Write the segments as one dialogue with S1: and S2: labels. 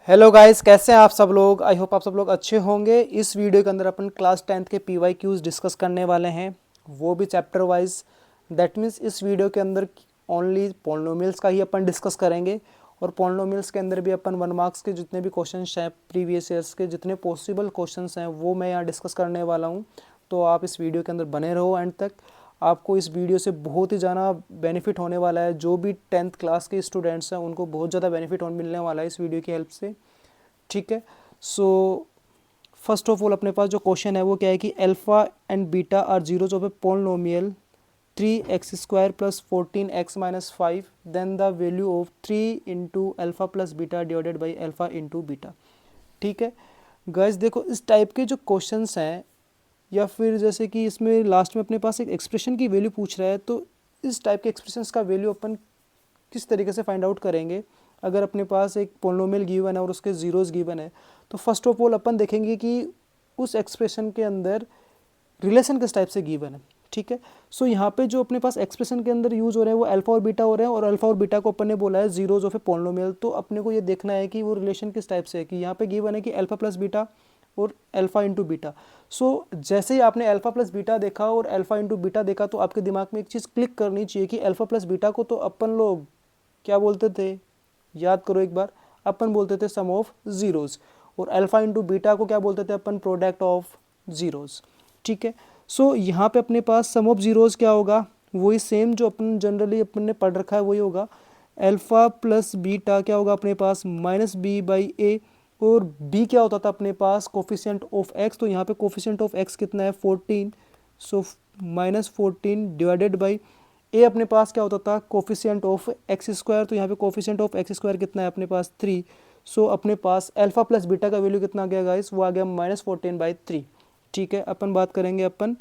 S1: Hello guys, कैसे हैं आप सब लोग। आई होप आप सब लोग अच्छे होंगे। इस वीडियो के अंदर अपन क्लास 10th के PYQs डिस्कस करने वाले हैं, वो भी चैप्टर वाइज। दैट मीन्स इस वीडियो के अंदर ओनली पॉलिनोमियल्स का ही अपन डिस्कस करेंगे और पॉलिनोमियल्स के अंदर भी अपन 1 मार्क्स के जितने भी क्वेश्चंस हैं, प्रीवियस ईयर्स के जितने पॉसिबल क्वेश्चंस हैं वो मैं यहाँ डिस्कस करने वाला हूँ। तो आप इस वीडियो के अंदर बने रहो एंड तक। आपको इस वीडियो से बहुत ही ज़्यादा बेनिफिट होने वाला है। जो भी 10th क्लास के स्टूडेंट्स हैं उनको बहुत ज़्यादा बेनिफिट मिलने वाला है इस वीडियो की हेल्प से। ठीक है। सो फर्स्ट ऑफ ऑल अपने पास जो क्वेश्चन है वो क्या है कि alpha and beta are zeros of a polynomial 3x² plus 14x-5, then the value of 3 into alpha plus beta divided by alpha into beta. ठीक है गाइस, देखो इस टाइप के जो क्वेश्चंस हैं या फिर जैसे कि इसमें लास्ट में अपने पास एक एक्सप्रेशन की वैल्यू पूछ रहा है, तो इस टाइप के एक्सप्रेशंस का वैल्यू अपन किस तरीके से फाइंड आउट करेंगे। अगर अपने पास एक पोलिनोमियल गिवन है और उसके जीरोस गिवन है, तो फर्स्ट ऑफ ऑल अपन देखेंगे कि उस एक्सप्रेशन के अंदर रिलेशन किस टाइप से गिवन है। ठीक है। सो यहाँ पे जो अपने पास एक्सप्रेशन के अंदर यूज हो रहे हैं वो अल्फा और बीटा हो रहे हैं, और अल्फा और बीटा को अपन ने बोला है जीरोज ऑफ ए पोलिनोमियल। तो अपने को ये देखना है कि वो रिलेशन किस टाइप से है। कि यहाँ पे गिवन है कि अल्फा प्लस बीटा और अल्फा इंटू बीटा। सो जैसे ही आपने अल्फा प्लस बीटा देखा और अल्फा इंटू बीटा देखा, तो आपके दिमाग में एक चीज़ क्लिक करनी चाहिए कि अल्फा प्लस बीटा को तो अपन लोग क्या बोलते थे, याद करो एक बार। अपन बोलते थे सम ऑफ जीरोस, और अल्फा इंटू बीटा को क्या बोलते थे अपन, प्रोडक्ट ऑफ जीरोस। ठीक है। सो यहाँ पे अपने पास सम ऑफ जीरोस क्या होगा, वही सेम जो अपन जनरली अपन ने पढ़ रखा है वही होगा। अल्फा प्लस बीटा क्या होगा अपने पास, माइनस बी बाई ए, और बी क्या होता था अपने पास, कोफिशिएंट ऑफ एक्स। तो यहाँ पे कोफिशिएंट ऑफ एक्स कितना है, 14। सो -14 डिवाइडेड बाई ए अपने पास क्या होता था, कोफिशिएंट ऑफ एक्स स्क्वायर। तो यहाँ पे कोफिशिएंट ऑफ एक्स स्क्वायर कितना है अपने पास, 3। सो अपने पास अल्फा प्लस बीटा का वैल्यू कितना आ गया गाइस, वो आ गया -14/3। ठीक है। अपन बात करेंगे अपन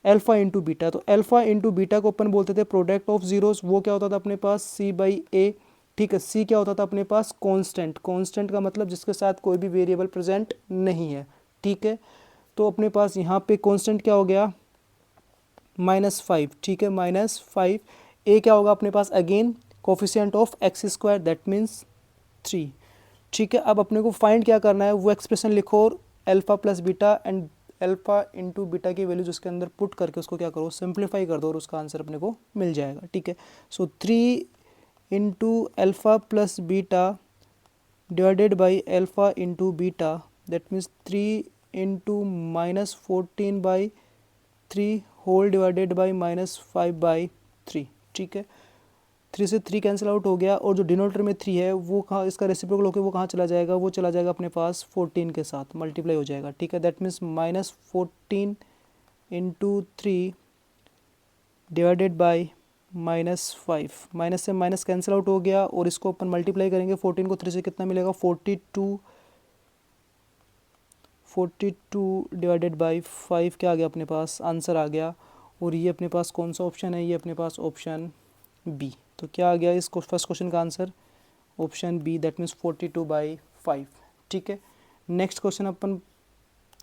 S1: अल्फा इंटू बीटा। तो अल्फा इंटू बीटा को अपन बोलते थे प्रोडक्ट ऑफ जीरोस। वो क्या होता था अपने पास, सी बाई ए। ठीक है। सी क्या होता था अपने पास, कांस्टेंट। कांस्टेंट का मतलब जिसके साथ कोई भी वेरिएबल प्रेजेंट नहीं है। ठीक है। तो अपने पास यहाँ पे कांस्टेंट क्या हो गया, -5। ठीक है, -5। ए क्या होगा अपने पास, again coefficient of x square, that means 3। ठीक है। अब अपने को फाइंड क्या करना है, वो एक्सप्रेशन लिखो और alpha plus beta and alpha into beta की वैल्यूज उसके अंदर पुट करके उसको क्या करो, सिंप्लीफाई कर दो, और उसका आंसर अपने को मिल जाएगा। ठीक है। So 3 into alpha plus beta divided by alpha into beta, that means 3 into -14/3 whole divided by -5/3। ठीक है। 3 से 3 कैंसिल आउट हो गया, और जो डिनोमिनेटर में 3 है वो कहाँ, इसका रेसिप्रोकल होकर वो कहाँ चला जाएगा, वो चला जाएगा अपने पास 14 के साथ, मल्टीप्लाई हो जाएगा। ठीक है। That means -14 into 3 divided by -5। Minus से माइनस कैंसिल आउट हो गया, और इसको अपन मल्टीप्लाई करेंगे 14 को 3 से, कितना मिलेगा 42 डिवाइडेड बाई 5 क्या आ गया अपने पास, आंसर आ गया। और ये अपने पास कौन सा ऑप्शन है, ये अपने पास ऑप्शन बी। तो क्या आ गया इस फर्स्ट क्वेश्चन का answer, option B, that means 42/5। ठीक है। नेक्स्ट क्वेश्चन अपन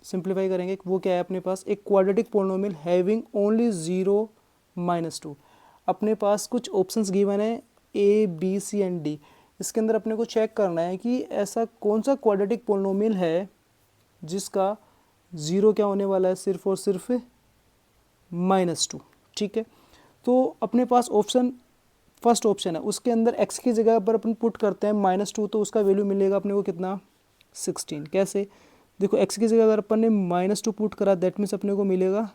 S1: सिंप्लीफाई करेंगे। वो क्या है अपने पास, एक क्वाड्रेटिक पोलिनोमियल हैविंग ओनली 0 -2। अपने पास कुछ ऑप्शंस गिवन है A B C and D. इसके अंदर अपने को चेक करना है कि ऐसा कौन सा क्वाड्रेटिक पोलिनोमियल है जिसका ज़ीरो क्या होने वाला है, सिर्फ और सिर्फ -2। ठीक है। तो अपने पास ऑप्शन फर्स्ट ऑप्शन है, उसके अंदर x की जगह पर अपन पुट करते हैं -2, तो उसका वैल्यू मिलेगा अपने को कितना, 16। कैसे, देखो x की जगह अगर अपन ने -2 पुट करा, दैट मीन्स अपने को मिलेगा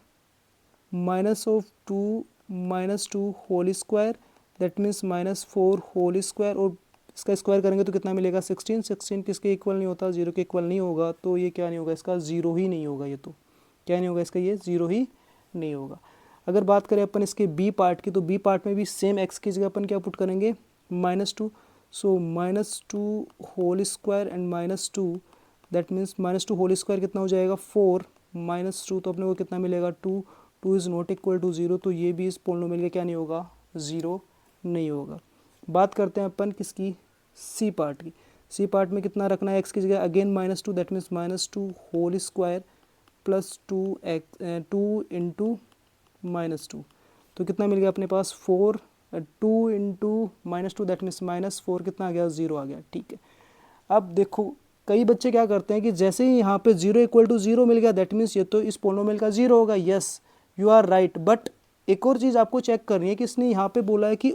S1: -2 whole square, that means -4 whole square, और इसका स्क्वायर करेंगे तो कितना मिलेगा, 16। 16 किसके इक्वल नहीं होता, 0 के इक्वल नहीं होगा, तो ये क्या नहीं होगा, इसका 0 ही नहीं होगा। ये तो क्या नहीं होगा इसका, ये 0 ही नहीं होगा। अगर बात करें अपन इसके बी पार्ट की, तो बी पार्ट में भी सेम एक्स की जगह अपन क्या पुट करेंगे, -2। So -2 whole square and -2, that means -2 whole square कितना हो जाएगा, 4 -2, तो अपने को कितना मिलेगा, 2। 2 इज़ नॉट इक्वल टू 0, तो ये भी इस पोलिनोमियल का क्या नहीं होगा, 0 नहीं होगा। बात करते हैं अपन किसकी, सी पार्ट की। सी पार्ट में कितना रखना है, एक्स की जगह again -2, that means -2 whole square plus 2 into -2, तो कितना मिल गया अपने पास, 4। 2 इंटू -2 दैट मीन्स -4, कितना आ गया, 0 आ गया। ठीक है। अब देखो कई बच्चे क्या करते हैं कि जैसे ही यहाँ पे 0 इक्वल टू 0 मिल गया दैट मीन्स ये तो इस पोलिनोमियल का 0 होगा। Yes you are right, but एक और चीज़ आपको चेक करनी है कि इसने यहाँ पे बोला है कि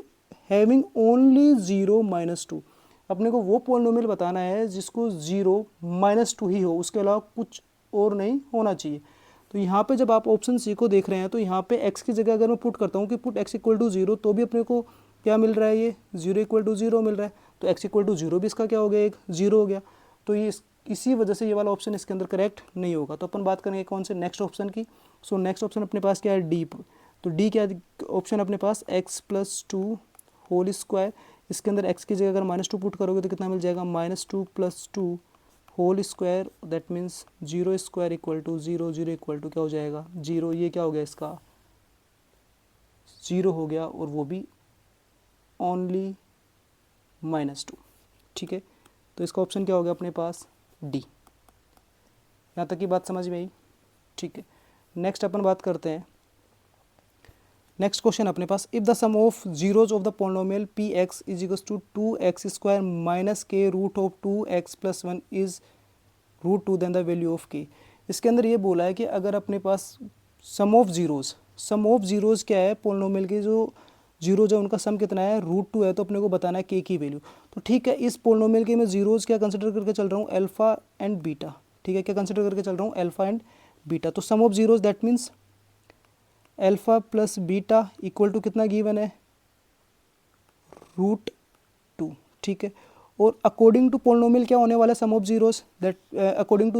S1: हैविंग ओनली 0 माइनस 2। अपने को वो पोलिनोमियल बताना है जिसको 0 माइनस 2 ही हो, उसके अलावा कुछ और नहीं होना चाहिए। तो यहाँ पे जब आप ऑप्शन सी को देख रहे हैं तो यहाँ पे x की जगह अगर मैं पुट करता हूँ कि पुट x इक्वल टू 0, तो भी अपने को क्या मिल रहा है, ये 0 इक्वल टू 0 मिल रहा है। तो x इक्वल टू 0 भी इसका क्या हो गया, एक 0 हो गया। तो ये इसी वजह से ये वाला ऑप्शन इसके अंदर करेक्ट नहीं होगा। तो अपन बात करेंगे कौन से, नेक्स्ट ऑप्शन की। सो नेक्स्ट ऑप्शन अपने पास क्या है, डी। तो डी क्या ऑप्शन अपने पास, x प्लस 2 होल स्क्वायर। इसके अंदर x की जगह अगर -2 पुट करोगे तो कितना मिल जाएगा, -2 plus 2 whole square, that means 0 square equal to 0, 0 equal to क्या हो जाएगा 0। ये क्या हो गया, इसका 0 हो गया, और वो भी ओनली -2। ठीक है, तो इसका ऑप्शन क्या हो गया अपने पास, डी। यहाँ तक की बात समझ में आई। ठीक है, नेक्स्ट अपन बात करते हैं। नेक्स्ट क्वेश्चन अपने पास, if the sum of zeros of the polynomial p x is equals to 2x square minus k root of 2x plus 1 is √2 then the value of k. इसके अंदर ये बोला है कि अगर अपने पास सम ऑफ जीरोज क्या है, पोलिनोमियल के जो जीरोज है उनका सम कितना है, √2 है। तो अपने को बताना है के की वैल्यू। तो ठीक है, इस पोलिनोमियल के मैं जीरोज क्या कंसिडर करके चल रहा हूँ, अल्फा एंड बीटा। ठीक है, क्या कंसिडर करके चल रहा हूँ, अल्फा एंड बीटा। तो sum of zeros that means alpha plus beta equal to कितना गिवन है, √2। ठीक है, और अकॉर्डिंग टू पोलिनोमियल क्या होने वाला sum of zeros, that according to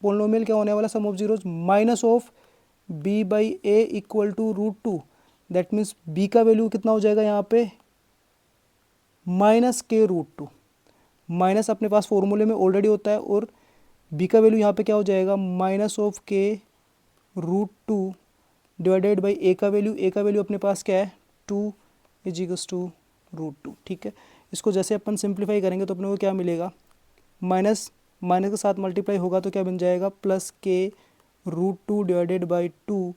S1: polynomial क्या होने वाला sum of zeros, minus of b by a equal to √2। That means b का वैल्यू कितना हो जाएगा यहाँ पे, -k√2। माइनस अपने पास फॉर्मूले में ऑलरेडी होता है, और b का वैल्यू यहाँ पे क्या हो जाएगा, -k√2 डिवाइडेड बाई a का वैल्यू अपने पास क्या है, 2 इज इक्वल्स टू √2। ठीक है, इसको जैसे अपन सिंप्लीफाई करेंगे तो अपने को क्या मिलेगा, माइनस के साथ मल्टीप्लाई होगा तो क्या बन जाएगा, plus k√2 divided by 2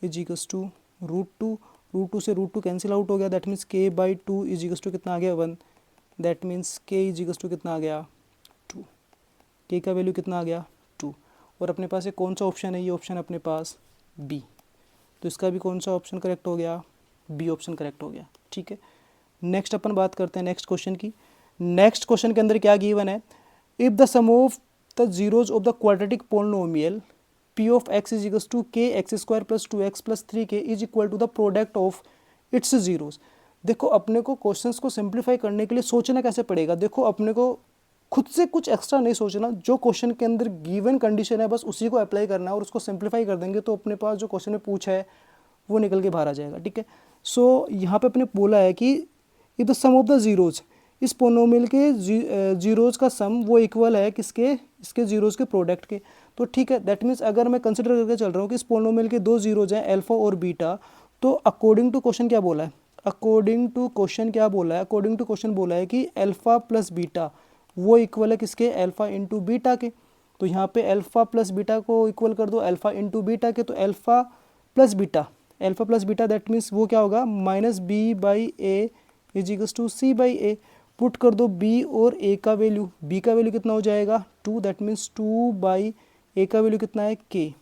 S1: is equals to √2 से √2 कैंसिल आउट हो गया। That means k/2 is equals to कितना आ गया, 1। That means k is equals to कितना आ गया, 2। k का वैल्यू कितना आ गया, 2। और अपने पास ये कौन सा ऑप्शन है, ये ऑप्शन अपने पास बी। तो इसका भी कौन सा ऑप्शन करेक्ट हो गया, बी ऑप्शन करेक्ट हो गया। ठीक है, नेक्स्ट अपन बात करते हैं नेक्स्ट क्वेश्चन की। नेक्स्ट क्वेश्चन के अंदर क्या गिवन है, if the sum of the zeros of the quadratic polynomial p of x is equals to k x square plus 2x plus 3k is equal to the product of its zeros. देखो अपने को questions को simplify करने के लिए सोचना कैसे पड़ेगा। देखो अपने को खुद से कुछ एक्स्ट्रा नहीं सोचना, जो क्वेश्चन के अंदर गिवन कंडीशन है बस उसी को अप्लाई करना है, और उसको सिंप्लीफाई कर देंगे तो अपने पास जो क्वेश्चन में पूछा है वो निकल के बाहर आ जाएगा। ठीक है, सो यहाँ पे अपने बोला है कि if the sum of the zeros, इस पोलिनोमियल के जीरोज का सम वो इक्वल है किसके, इसके जीरोज के प्रोडक्ट के। तो ठीक है, दैट मीन्स अगर मैं कंसिडर करके चल रहा हूँ कि इस पोलिनोमियल के दो जीरोज हैं अल्फा और बीटा, तो अकॉर्डिंग टू क्वेश्चन क्या बोला है, अकॉर्डिंग टू क्वेश्चन बोला है कि अल्फा प्लस बीटा वो इक्वल है किसके, अल्फा इंटू बीटा के। तो यहाँ पे अल्फा प्लस बीटा को इक्वल कर दो अल्फा इंटू बीटा के, तो alpha plus beta that means वो क्या होगा, -b/a is equals to c/a। Put कर दो b और a का वैल्यू, b का वैल्यू कितना हो जाएगा 2, दैट मीन्स 2/a का वैल्यू कितना है k।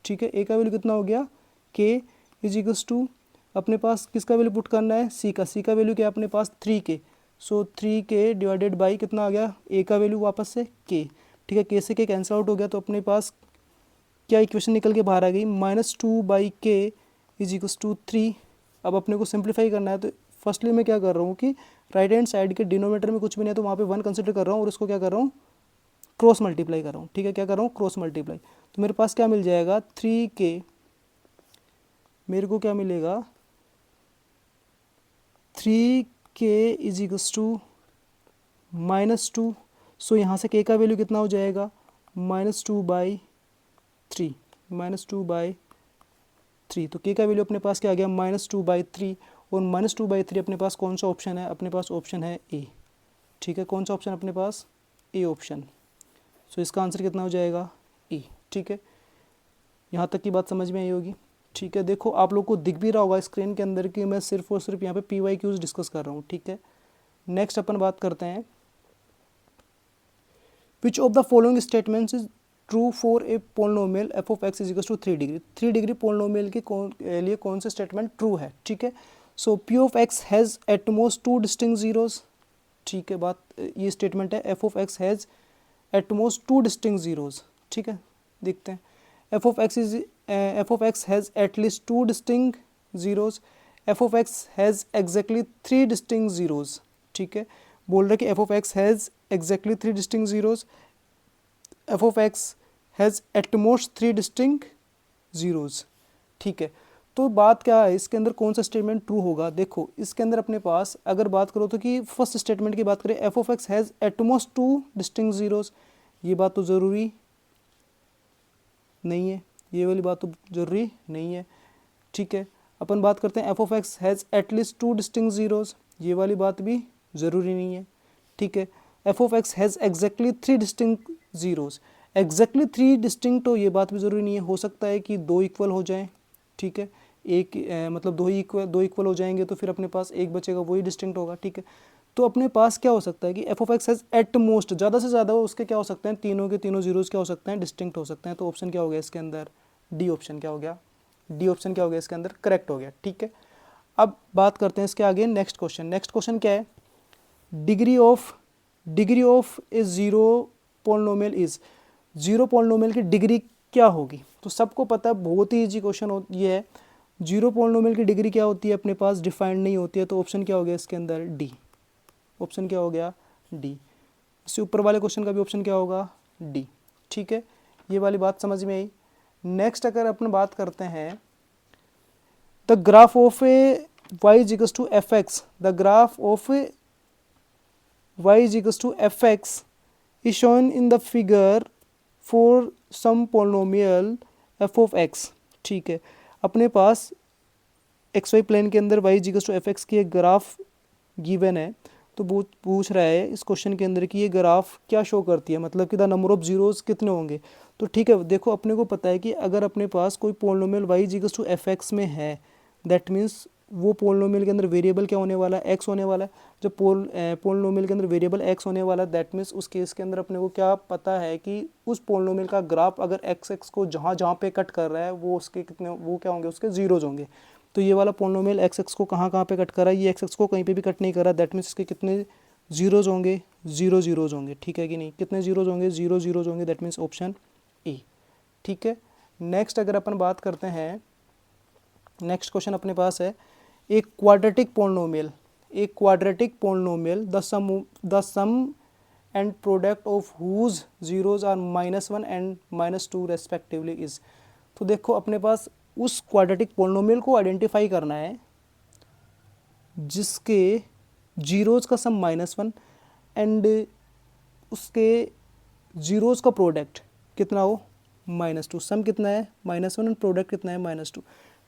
S1: ठीक है, a का वैल्यू कितना हो गया k इज इक्वल्स टू अपने पास किसका वैल्यू पुट करना है, c का वैल्यू क्या है अपने पास 3k। So 3k divided by कितना आ गया, a का वैल्यू वापस से k। ठीक है, k से k कैंसिल आउट हो गया, तो अपने पास क्या इक्वेशन निकल के बाहर आ गई, -2/k इज इक्वल्स टू 3। अब अपने को सिंप्लीफाई करना है, तो फर्स्टली मैं क्या कर रहा हूँ कि राइट हैंड साइड के डिनोमिनेटर में कुछ भी नहीं है तो वहाँ पे 1 कंसिडर कर रहा हूँ, और उसको क्या कर रहा हूँ, क्रॉस मल्टीप्लाई कर रहा हूँ। ठीक है, क्या कर रहा हूँ, क्रॉस मल्टीप्लाई। तो मेरे पास क्या मिल जाएगा, 3k, मेरे को क्या मिलेगा 3k इज इक्वल्स टू -2। सो यहाँ से k का वैल्यू कितना हो जाएगा, -2/3, तो k का वैल्यू अपने पास क्या आ गया, -2/3। और -2/3 अपने पास कौन सा ऑप्शन है, अपने पास ऑप्शन है ए। ठीक है, कौन सा ऑप्शन अपने पास, ए ऑप्शन। सो इसका आंसर कितना हो जाएगा, ए। ठीक है, यहाँ तक की बात समझ में आई होगी। ठीक है, देखो आप लोग को दिख भी रहा होगा स्क्रीन के अंदर कि मैं सिर्फ और सिर्फ यहाँ पे PYQs डिस्कस कर रहा हूँ। ठीक है, नेक्स्ट अपन बात करते हैं which of the following statements is true for a polynomial f of x is equal to 3 degree. 3 degree polynomial के लिए कौन सा स्टेटमेंट ट्रू है, ठीक है। So p of x has at most 2 distinct zeros, ठीक है, बात ये स्टेटमेंट है। F of x has at most 2 distinct zeros, ठीक है, देखते हैं। F of x has at least 2 distinct zeros. F of x has exactly 3 distinct zeros, ठीक है, बोल रहे कि F of x has exactly 3 distinct zeros. F of x has at most 3 distinct zeros, ठीक है। तो बात क्या है, इसके अंदर कौन सा स्टेटमेंट ट्रू होगा। देखो इसके अंदर अपने पास अगर बात करो तो कि फर्स्ट स्टेटमेंट की बात करें, F of x has at most 2 distinct zeros, ये बात तो ज़रूरी नहीं है, ये वाली बात तो ज़रूरी नहीं है, ठीक है। अपन बात करते हैं f of x has at least 2 distinct zeros, ये वाली बात भी ज़रूरी नहीं है, ठीक है। F of x has exactly 3 distinct zeros, exactly 3 distinct हो, ये बात भी ज़रूरी नहीं है, हो सकता है कि 2 इक्वल हो जाएं, ठीक है। एक मतलब 2 इक्वल हो जाएंगे तो फिर अपने पास एक बचेगा, वही डिस्टिंक्ट होगा, ठीक है। तो अपने पास क्या हो सकता है कि F of x has at most, ज़्यादा से ज़्यादा उसके क्या हो सकते हैं, तीनों के तीनों जीरोज क्या हो सकते हैं, डिस्टिंक्ट हो सकते हैं। तो ऑप्शन क्या हो गया इसके अंदर, डी ऑप्शन क्या हो गया, डी ऑप्शन क्या हो गया इसके अंदर, करेक्ट हो गया, ठीक है। अब बात करते हैं इसके आगे नेक्स्ट क्वेश्चन। नेक्स्ट क्वेश्चन क्या है, degree of A zero polynomial is, zero polynomial की डिग्री क्या होगी। तो सबको पता है, बहुत ही ईजी क्वेश्चन ये है। जीरो पोलिनोमियल की डिग्री क्या होती है, अपने पास डिफाइंड नहीं होती है। तो ऑप्शन क्या हो गया इसके अंदर, डी, ऑप्शन क्या हो गया, डी। इससे ऊपर वाले क्वेश्चन का भी ऑप्शन क्या होगा, डी, ठीक है। ये वाली बात समझ में आई। नेक्स्ट अगर अपन बात करते हैं, the graph of a y is equals to f x, the graph of y is equals to fx is shown in the figure for some polynomial f of x, ठीक है। अपने पास xy प्लेन के अंदर y is equals to fx की एक graph given है। तो पूछ रहा है इस क्वेश्चन के अंदर कि ये ग्राफ क्या शो करती है, मतलब कि द नंबर ऑफ जीरोस कितने होंगे। तो ठीक है, देखो अपने को पता है कि अगर अपने पास कोई polynomial y is equals to fx में है, दैट मीन्स वो पोलिनोमियल के अंदर वेरिएबल क्या होने वाला है, x होने वाला है। जब पोलिनोमियल के अंदर वेरिएबल x होने वाला है, दैट मीन्स उस केस के अंदर अपने को क्या पता है कि उस पोलिनोमियल का ग्राफ अगर x को जहाँ जहाँ पे कट कर रहा है वो उसके कितने, वो क्या होंगे, उसके जीरोज होंगे। तो ये वाला पोलिनोमियल x को कहाँ पे कट कर रहा है, ये x को कहीं पे भी कट नहीं कर रहा, दैट मीन्स इसके कितने जीरोज होंगे, जीरो जीरोज होंगे, ठीक है कि नहीं, कितने जीरोज होंगे, जीरो जीरोज होंगे, दैट मीन्स ऑप्शन ए, ठीक है। नेक्स्ट अगर अपन बात करते हैं, नेक्स्ट क्वेश्चन अपने पास है, एक क्वाड्रेटिक पोलिनोमियल, एक quadratic polynomial the sum and product of whose zeros are -1 and -2 respectively is. तो देखो अपने पास उस क्वाड्रेटिक पोलिनोमियल को आइडेंटिफाई करना है जिसके जीरोज का सम -1 एंड उसके जीरोज का प्रोडक्ट कितना हो, -2। सम कितना है, -1 एंड प्रोडक्ट कितना है, -2,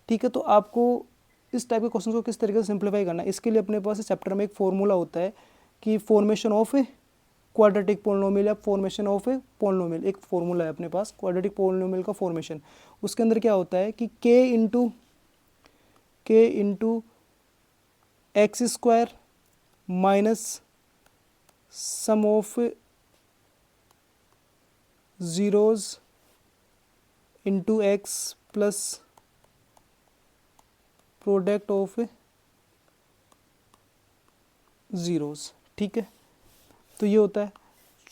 S1: ठीक है। तो आपको इस टाइप के क्वेश्चन को किस तरीके से सिंप्लीफाई करना है, इसके लिए अपने पास चैप्टर में एक फॉर्मूला होता है कि formation of a quadratic polynomial या फॉर्मेशन ऑफ ए पोलिनोमियल, एक फॉर्मूला है अपने पास क्वाड्रेटिक पोलिनोमियल का फॉर्मेशन। उसके अंदर क्या होता है कि k into x square minus sum of zeros into x plus product of zeros, ठीक है। तो ये होता है।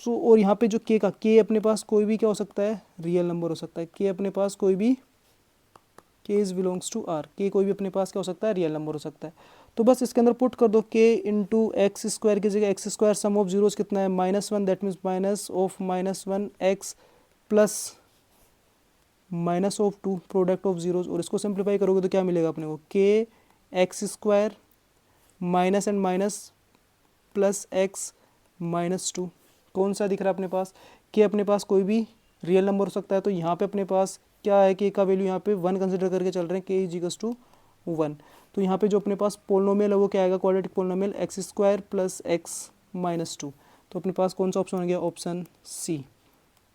S1: सो और यहाँ पे जो के का, के अपने पास कोई भी क्या हो सकता है, रियल नंबर हो सकता है। के अपने पास कोई भी, के इज बिलोंग्स टू आर, के कोई भी अपने पास क्या हो सकता है, रियल नंबर हो सकता है। तो बस इसके अंदर पुट कर दो के इंटू एक्स स्क्वायर की जगह x square sum of zeros कितना है, -1, that means minus of -1 x plus -2 product of zeros. और इसको सिंप्लीफाई करोगे तो क्या मिलेगा अपने को, के x square minus and minus plus x -2। कौन सा दिख रहा है अपने पास, के अपने पास कोई भी रियल नंबर हो सकता है। तो यहाँ पे अपने पास क्या है, के का वैल्यू यहाँ पे 1 कंसिडर करके चल रहे हैं, के इज इक्वल्स टू 1। तो यहाँ पे जो अपने पास पोलिनोमियल है वो क्या आएगा, quadratic polynomial x square plus x -2। तो अपने पास कौन सा ऑप्शन हो गया, ऑप्शन सी।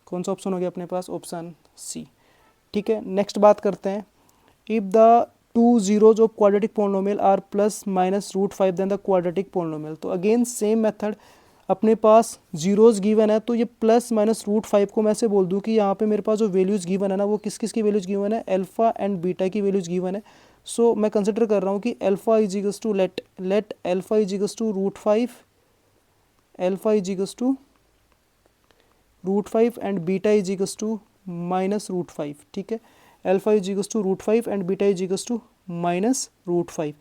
S1: कौन सा ऑप्शन हो गया अपने पास, ऑप्शन सी, ठीक है। नेक्स्ट बात करते हैं, if the 2 zeros of quadratic polynomial are ±√5 then the quadratic polynomial. तो अगेन सेम मेथड, अपने पास जीरोज़ गिवन है, तो ये प्लस माइनस रूट 5 को मैं ऐसे बोल दूँ कि यहाँ पे मेरे पास जो वैल्यूज़ गिवन है ना, वो किस किस की वैल्यूज़ गिवन है, अल्फ़ा एंड बीटा की वैल्यूज़ गिवन है। सो मैं कंसिडर कर रहा हूँ कि alpha is equals to let alpha is equals to root 5, alpha is equals to root 5 and beta is equals to minus root 5। ठीक है, alpha is equals to root 5 and beta is equals to minus root 5।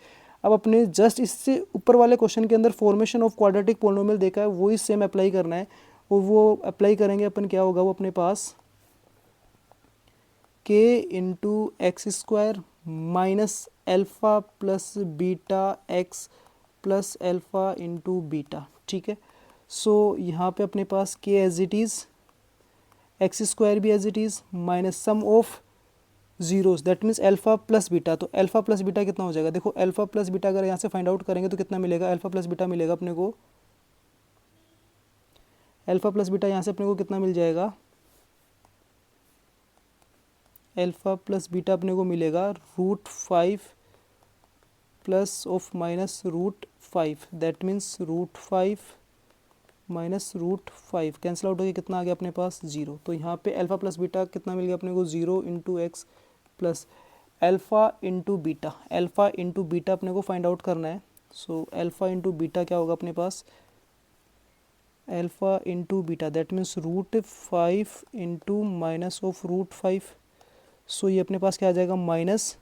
S1: अब अपने just इससे ऊपर वाले question के अंदर formation of quadratic polynomial देखा है, वही सेम अप्लाई करना है। और वो अप्लाई करेंगे अपन, क्या होगा वो अपने पास k into x square minus alpha plus beta x plus alpha into beta. ठीक है, सो यहाँ पे अपने पास k as it is, x square भी as it is, minus sum of zeros that means alpha plus beta. तो alpha plus beta कितना हो जाएगा, देखो अल्फ़ा प्लस बीटा अगर यहाँ से फाइंड आउट करेंगे तो कितना मिलेगा, अल्फ़ा प्लस बीटा मिलेगा अपने को, अल्फ़ा प्लस बीटा यहाँ से अपने को कितना मिल जाएगा, अल्फ़ा प्लस बीटा अपने को मिलेगा root 5 plus of minus root 5, that means root 5 minus root 5 cancel out होकर कितना आ गया अपने पास, जीरो। तो यहाँ पे अल्फ़ा प्लस बीटा कितना मिल गया अपने को, zero into x plus alpha into beta, alpha into beta अपने को फाइंड आउट करना है। सो अल्फ़ा इंटू बीटा क्या होगा अपने पास, alpha into beta that means root 5 into minus of root 5। So ये अपने पास क्या आ जाएगा, minus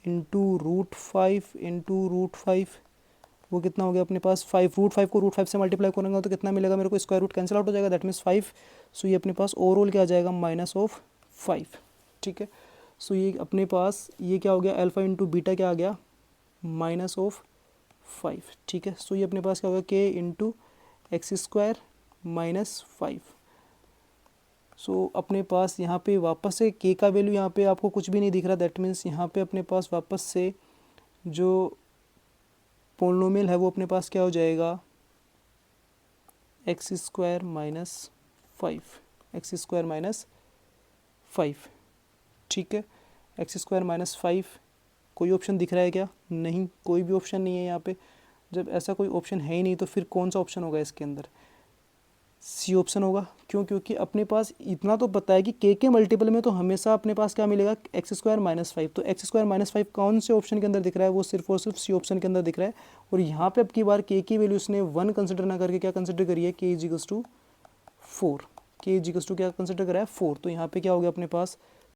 S1: into root 5 into root 5, वो कितना हो गया अपने पास 5, रूट 5 को रूट 5 से मल्टीप्लाई करूँगा तो कितना मिलेगा मेरे को, स्क्वायर रूट कैंसिल आउट हो जाएगा, दैट मीन्स 5। सो ये अपने पास ओवरऑल क्या आ जाएगा, माइनस ऑफ 5। ठीक है, सो ये अपने पास ये क्या हो गया, अल्फ़ा इंटू बीटा क्या आ गया, माइनस ऑफ 5। ठीक है, सो ये अपने पास क्या होगा, k into x square minus 5। सो अपने पास यहाँ पे वापस से k का वैल्यू यहाँ पे आपको कुछ भी नहीं दिख रहा, दैट मीन्स यहाँ पे अपने पास वापस से जो पोलिनोमियल है वो अपने पास क्या हो जाएगा, x square minus 5, x square minus 5। ठीक है, एक्स स्क्वायर माइनस 5, कोई ऑप्शन दिख रहा है क्या, नहीं, कोई भी ऑप्शन नहीं है यहाँ पे। जब ऐसा कोई ऑप्शन है ही नहीं तो फिर कौन सा ऑप्शन होगा इसके अंदर, सी ऑप्शन होगा। क्यों, क्योंकि अपने पास इतना तो पता है कि के मल्टीपल में तो हमेशा अपने पास क्या मिलेगा, एक्स स्क्वायर माइनस 5। तो एक्स स्क्वायर माइनस 5 कौन से ऑप्शन के अंदर दिख रहा है, वो सिर्फ और सिर्फ सी ऑप्शन के अंदर दिख रहा है। और यहाँ पे अब की बार के की वैल्यू उसने 1 कंसिडर ना करके क्या कंसिडर करी है, के इजिकल्स टू 4, के इजिकल्स टू क्या कंसिडर करा है, 4। तो यहाँ पे क्या हो गया अपने पास,